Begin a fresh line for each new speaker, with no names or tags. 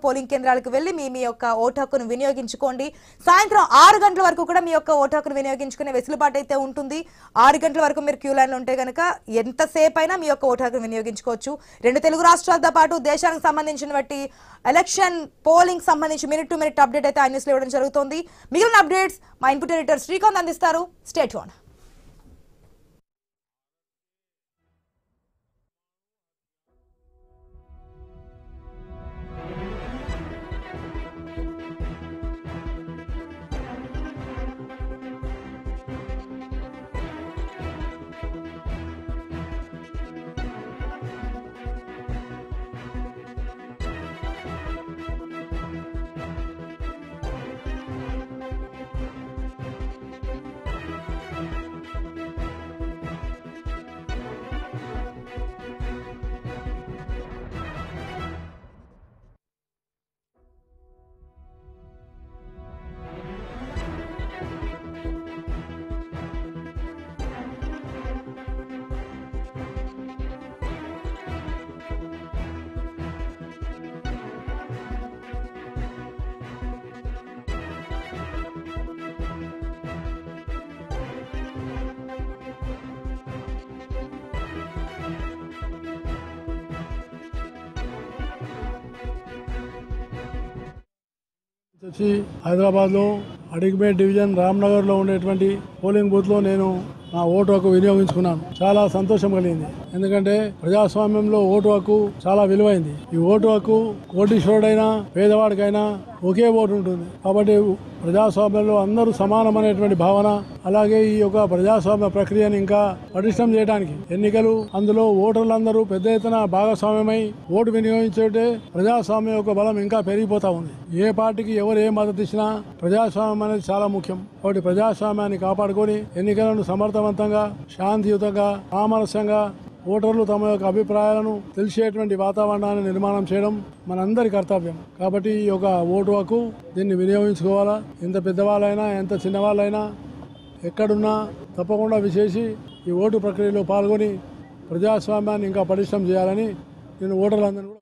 Polling కేంద్రాలకు వెళ్లి మీ యొక్క ఓటు హక్కును వినియోగించుకోండి. సాయంత్రం 6 గంటల వరకు కూడా మీ యొక్క ఓటు హక్కును వినియోగించుకునే వెసులుబాటు అయితే ఉంటుంది. 6 గంటల వరకు మీరు క్యూ లైన్లో ఉంటే గనక ఎంతసేపు అయినా మీ యొక్క ఓటు హక్కును వినియోగించుకోవచ్చు. 2 తెలుగు రాష్ట్రాలతో పాటు దేశానికి సంబంధించిన బట్టి ఎలక్షన్ పోలింగ్ సంబంధించి మినిట్ టు మినిట్ అప్డేట్ అయితే న్యూస్ లో ఇవ్వడం జరుగుతుంది. మిగిలిన అప్డేట్స్ మా ఇన్పుట్ ఎడిటర్ శ్రీకాంత్ అందిస్తారు. Stay tuned.
హైదరాబాద్ లో అడిగ్మేట్ డివిజన్ రామ్నగర్ లో ఉండేటువంటి పోలింగ్ బూత్ లో నేను నా ఓటు హక్కు వినియోగించుకున్నాను. చాలా సంతోషం కలిగింది. ఎందుకంటే ప్రజాస్వామ్యంలో ఓటు హక్కు చాలా విలువైంది. ఈ ఓటు హక్కు కోటీశ్వరుడైనా పేదవాడికైనా ఒకే ఓటు ఉంటుంది. కాబట్టి ప్రజాస్వామ్యంలో అందరూ సమానమైనటువంటి భావన, అలాగే ఈ యొక్క ప్రజాస్వామ్య ప్రక్రియను ఇంకా పటిష్టం చేయడానికి ఎన్నికలు, అందులో ఓటర్లందరూ పెద్ద ఎత్తున భాగస్వామ్యమై ఓటు వినియోగించే ప్రజాస్వామ్యం యొక్క బలం ఇంకా పెరిగిపోతా ఉంది. ఏ పార్టీకి ఎవరు ఏ మద్దతు ఇచ్చినా ప్రజాస్వామ్యం అనేది చాలా ముఖ్యం. కాబట్టి ప్రజాస్వామ్యాన్ని కాపాడుకొని ఎన్నికలను సమర్థవంతంగా, శాంతియుతంగా, సామరస్యంగా ఓటర్లు తమ యొక్క అభిప్రాయాలను తెలిసేటువంటి వాతావరణాన్ని నిర్మాణం చేయడం మనందరి కర్తవ్యం. కాబట్టి ఈ యొక్క ఓటు హక్కు దీన్ని వినియోగించుకోవాలా. ఎంత పెద్దవాళ్ళైనా ఎంత చిన్నవాళ్ళైనా ఎక్కడున్నా తప్పకుండా విశేషి ఈ ఓటు ప్రక్రియలో పాల్గొని ప్రజాస్వామ్యాన్ని ఇంకా పటిష్టం చేయాలని నేను ఓటర్లందరినీ